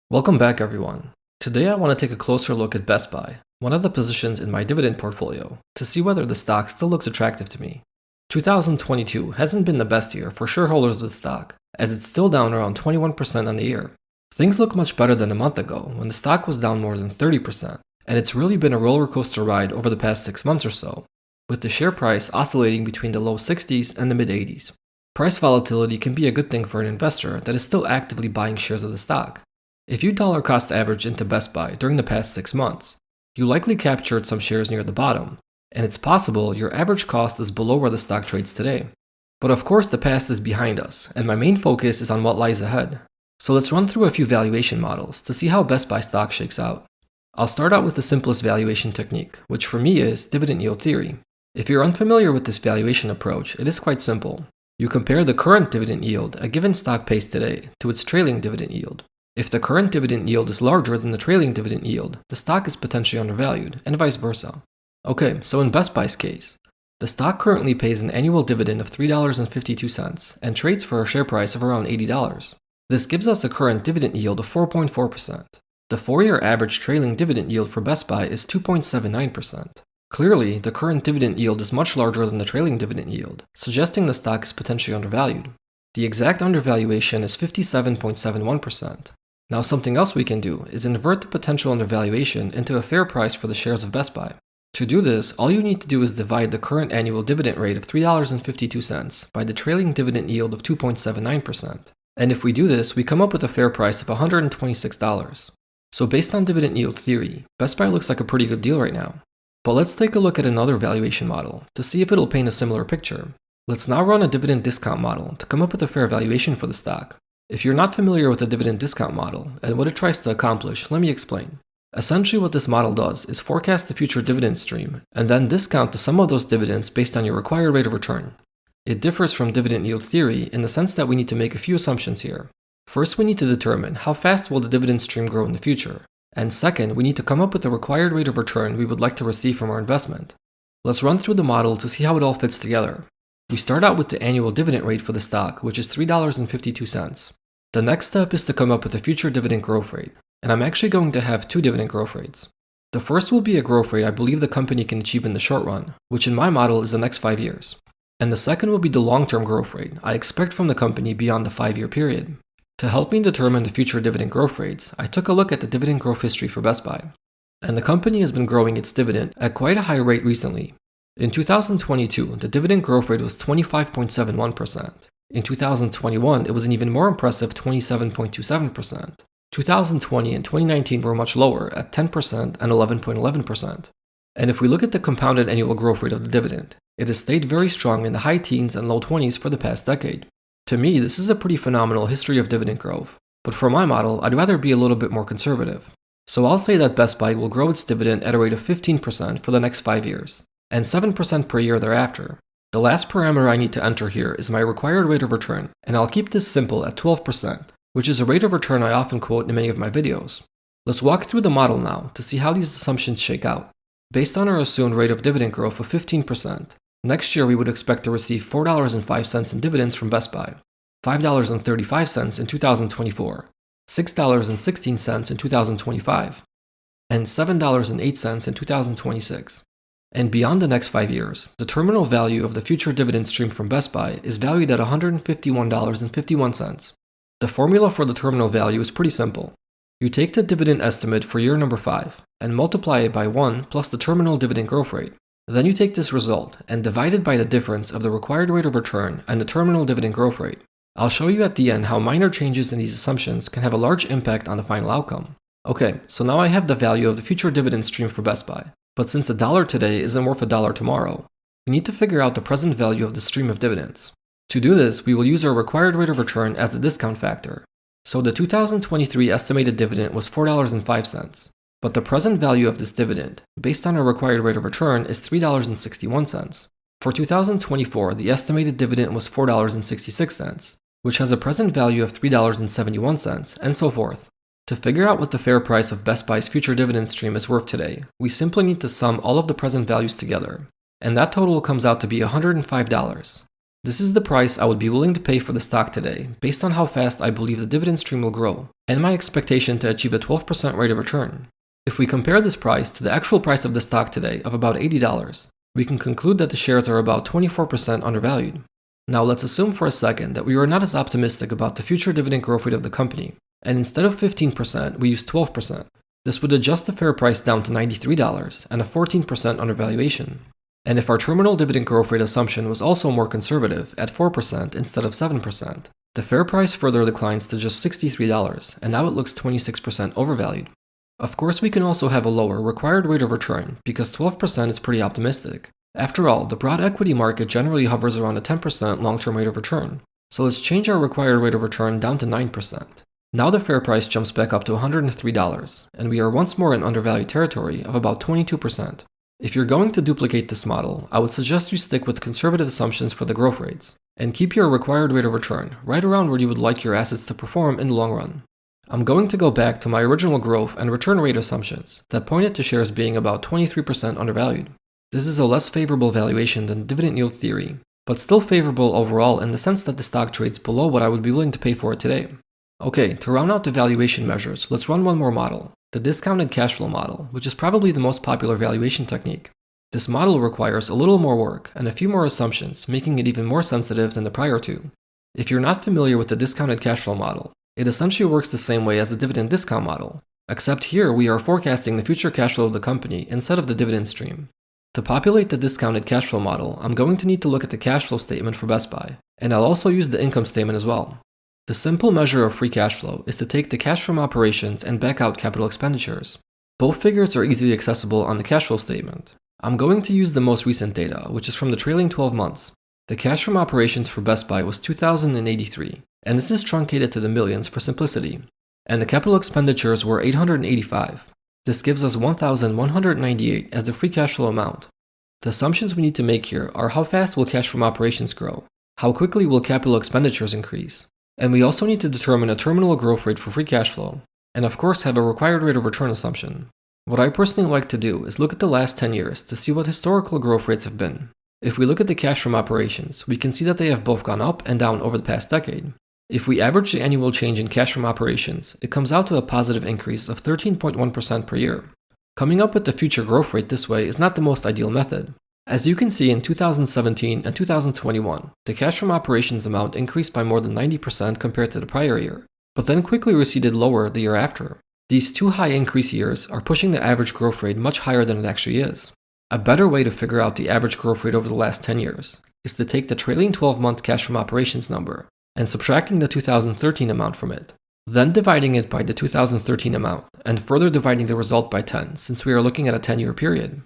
Welcome back, everyone. Today I want to take a closer look at Best Buy, one of the positions in my dividend portfolio, to see whether the stock still looks attractive to me. 2022 hasn't been the best year for shareholders with stock, as it's still down around 21% on the year. Things look much better than a month ago, when the stock was down more than 30%, and it's really been a roller coaster ride over the past 6 months or so, with the share price oscillating between the low 60s and the mid 80s. Price volatility can be a good thing for an investor that is still actively buying shares of the stock. If you dollar cost average into Best Buy during the past 6 months, you likely captured some shares near the bottom, and it's possible your average cost is below where the stock trades today. But of course the past is behind us, and my main focus is on what lies ahead. So let's run through a few valuation models to see how Best Buy stock shakes out. I'll start out with the simplest valuation technique, which for me is dividend yield theory. If you're unfamiliar with this valuation approach, it is quite simple. You compare the current dividend yield a given stock pays today to its trailing dividend yield. If the current dividend yield is larger than the trailing dividend yield, the stock is potentially undervalued, and vice versa. Okay, so in Best Buy's case, the stock currently pays an annual dividend of $3.52 and trades for a share price of around $80. This gives us a current dividend yield of 4.4%. The 4-year average trailing dividend yield for Best Buy is 2.79%. Clearly, the current dividend yield is much larger than the trailing dividend yield, suggesting the stock is potentially undervalued. The exact undervaluation is 57.71%. Now something else we can do is invert the potential undervaluation into a fair price for the shares of Best Buy. To do this, all you need to do is divide the current annual dividend rate of $3.52 by the trailing dividend yield of 2.79%. And if we do this, we come up with a fair price of $126. So based on dividend yield theory, Best Buy looks like a pretty good deal right now. But let's take a look at another valuation model to see if it'll paint a similar picture. Let's now run a dividend discount model to come up with a fair valuation for the stock. If you're not familiar with the dividend discount model and what it tries to accomplish, let me explain. Essentially what this model does is forecast the future dividend stream and then discount the sum of those dividends based on your required rate of return. It differs from dividend yield theory in the sense that we need to make a few assumptions here. First, we need to determine how fast will the dividend stream grow in the future. And second, we need to come up with the required rate of return we would like to receive from our investment. Let's run through the model to see how it all fits together. We start out with the annual dividend rate for the stock, which is $3.52. The next step is to come up with a future dividend growth rate, and I'm actually going to have 2 dividend growth rates. The first will be a growth rate I believe the company can achieve in the short run, which in my model is the next 5 years. And the second will be the long-term growth rate I expect from the company beyond the 5-year period. To help me determine the future dividend growth rates, I took a look at the dividend growth history for Best Buy. And the company has been growing its dividend at quite a high rate recently. In 2022, the dividend growth rate was 25.71%. In 2021, it was an even more impressive 27.27%. 2020 and 2019 were much lower at 10% and 11.11%. And if we look at the compounded annual growth rate of the dividend, it has stayed very strong in the high teens and low 20s for the past decade. To me, this is a pretty phenomenal history of dividend growth, but for my model, I'd rather be a little bit more conservative. So I'll say that Best Buy will grow its dividend at a rate of 15% for the next 5 years, and 7% per year thereafter. The last parameter I need to enter here is my required rate of return, and I'll keep this simple at 12%, which is a rate of return I often quote in many of my videos. Let's walk through the model now to see how these assumptions shake out. Based on our assumed rate of dividend growth of 15%, next year we would expect to receive $4.05 in dividends from Best Buy, $5.35 in 2024, $6.16 in 2025, and $7.08 in 2026. And beyond the next 5 years, the terminal value of the future dividend stream from Best Buy is valued at $151.51. The formula for the terminal value is pretty simple. You take the dividend estimate for year number 5 and multiply it by 1 plus the terminal dividend growth rate. Then you take this result and divide it by the difference of the required rate of return and the terminal dividend growth rate. I'll show you at the end how minor changes in these assumptions can have a large impact on the final outcome. Okay, so now I have the value of the future dividend stream for Best Buy. But since $1 today isn't worth $1 tomorrow, we need to figure out the present value of the stream of dividends. To do this, we will use our required rate of return as the discount factor. So the 2023 estimated dividend was $4.05, but the present value of this dividend, based on our required rate of return, is $3.61. For 2024, the estimated dividend was $4.66, which has a present value of $3.71, and so forth. To figure out what the fair price of Best Buy's future dividend stream is worth today, we simply need to sum all of the present values together, and that total comes out to be $105. This is the price I would be willing to pay for the stock today, based on how fast I believe the dividend stream will grow, and my expectation to achieve a 12% rate of return. If we compare this price to the actual price of the stock today of about $80, we can conclude that the shares are about 24% undervalued. Now let's assume for a second that we are not as optimistic about the future dividend growth rate of the company, and instead of 15%, we use 12%. This would adjust the fair price down to $93 and a 14% undervaluation. And if our terminal dividend growth rate assumption was also more conservative at 4% instead of 7%, the fair price further declines to just $63, and now it looks 26% overvalued. Of course, we can also have a lower required rate of return because 12% is pretty optimistic. After all, the broad equity market generally hovers around a 10% long-term rate of return. So let's change our required rate of return down to 9%. Now the fair price jumps back up to $103, and we are once more in undervalued territory of about 22%. If you're going to duplicate this model, I would suggest you stick with conservative assumptions for the growth rates, and keep your required rate of return right around where you would like your assets to perform in the long run. I'm going to go back to my original growth and return rate assumptions that pointed to shares being about 23% undervalued. This is a less favorable valuation than dividend yield theory, but still favorable overall in the sense that the stock trades below what I would be willing to pay for it today. Okay, to round out the valuation measures, let's run one more model, the discounted cash flow model, which is probably the most popular valuation technique. This model requires a little more work and a few more assumptions, making it even more sensitive than the prior two. If you're not familiar with the discounted cash flow model, it essentially works the same way as the dividend discount model, except here we are forecasting the future cash flow of the company instead of the dividend stream. To populate the discounted cash flow model, I'm going to need to look at the cash flow statement for Best Buy, and I'll also use the income statement as well. The simple measure of free cash flow is to take the cash from operations and back out capital expenditures. Both figures are easily accessible on the cash flow statement. I'm going to use the most recent data, which is from the trailing 12 months. The cash from operations for Best Buy was $2,083, and this is truncated to the millions for simplicity. And the capital expenditures were $885. This gives us $1,198 as the free cash flow amount. The assumptions we need to make here are how fast will cash from operations grow, how quickly will capital expenditures increase, and we also need to determine a terminal growth rate for free cash flow, and of course have a required rate of return assumption. What I personally like to do is look at the last 10 years to see what historical growth rates have been. If we look at the cash from operations, we can see that they have both gone up and down over the past decade. If we average the annual change in cash from operations, it comes out to a positive increase of 13.1% per year. Coming up with the future growth rate this way is not the most ideal method. As you can see in 2017 and 2021, the cash from operations amount increased by more than 90% compared to the prior year, but then quickly receded lower the year after. These two high increase years are pushing the average growth rate much higher than it actually is. A better way to figure out the average growth rate over the last 10 years is to take the trailing 12-month cash from operations number and subtracting the 2013 amount from it, then dividing it by the 2013 amount, and further dividing the result by 10 since we are looking at a 10-year period.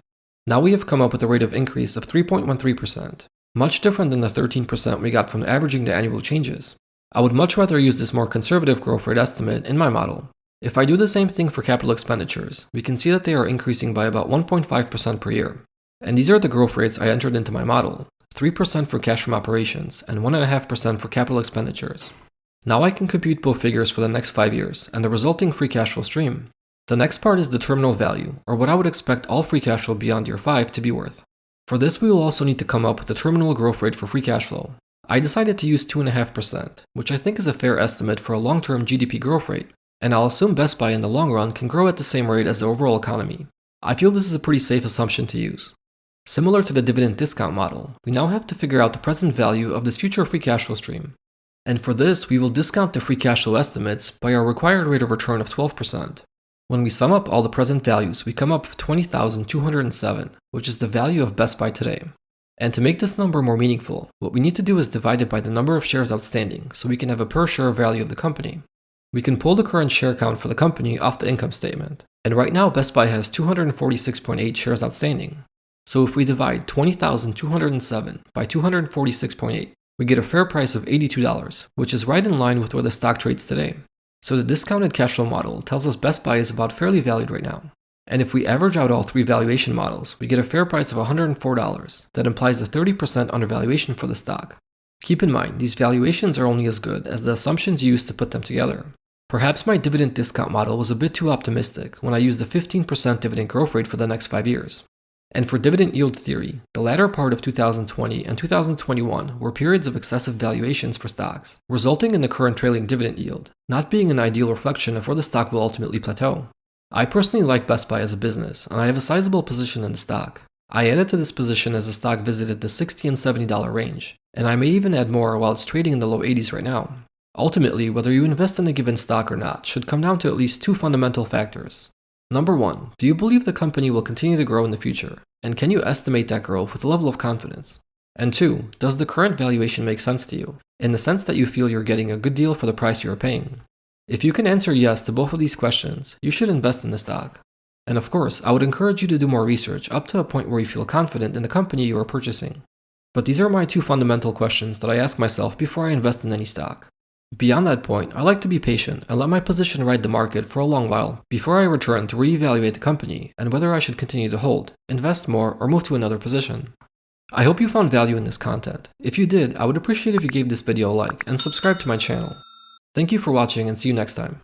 Now we have come up with a rate of increase of 3.13%, much different than the 13% we got from averaging the annual changes. I would much rather use this more conservative growth rate estimate in my model. If I do the same thing for capital expenditures, we can see that they are increasing by about 1.5% per year. And these are the growth rates I entered into my model, 3% for cash from operations and 1.5% for capital expenditures. Now I can compute both figures for the next 5 years and the resulting free cash flow stream. The next part is the terminal value, or what I would expect all free cash flow beyond year 5 to be worth. For this, we will also need to come up with the terminal growth rate for free cash flow. I decided to use 2.5%, which I think is a fair estimate for a long-term GDP growth rate, and I'll assume Best Buy in the long run can grow at the same rate as the overall economy. I feel this is a pretty safe assumption to use. Similar to the dividend discount model, we now have to figure out the present value of this future free cash flow stream. And for this, we will discount the free cash flow estimates by our required rate of return of 12%. When we sum up all the present values, we come up with 20,207, which is the value of Best Buy today. And to make this number more meaningful, what we need to do is divide it by the number of shares outstanding so we can have a per share value of the company. We can pull the current share count for the company off the income statement. And right now, Best Buy has 246.8 shares outstanding. So if we divide 20,207 by 246.8, we get a fair price of $82, which is right in line with where the stock trades today. So the discounted cash flow model tells us Best Buy is about fairly valued right now. And if we average out all three valuation models, we get a fair price of $104. That implies a 30% undervaluation for the stock. Keep in mind, these valuations are only as good as the assumptions used to put them together. Perhaps my dividend discount model was a bit too optimistic when I used the 15% dividend growth rate for the next 5 years. And for dividend yield theory, the latter part of 2020 and 2021 were periods of excessive valuations for stocks, resulting in the current trailing dividend yield, not being an ideal reflection of where the stock will ultimately plateau. I personally like Best Buy as a business, and I have a sizable position in the stock. I added to this position as the stock visited the $60 and $70 range, and I may even add more while it's trading in the low 80s right now. Ultimately, whether you invest in a given stock or not should come down to at least two fundamental factors. Number one, do you believe the company will continue to grow in the future, and can you estimate that growth with a level of confidence? And two, does the current valuation make sense to you, in the sense that you feel you're getting a good deal for the price you're paying? If you can answer yes to both of these questions, you should invest in the stock. And of course, I would encourage you to do more research up to a point where you feel confident in the company you are purchasing. But these are my two fundamental questions that I ask myself before I invest in any stock. Beyond that point, I like to be patient and let my position ride the market for a long while before I return to reevaluate the company and whether I should continue to hold, invest more, or move to another position. I hope you found value in this content. If you did, I would appreciate if you gave this video a like and subscribe to my channel. Thank you for watching and see you next time.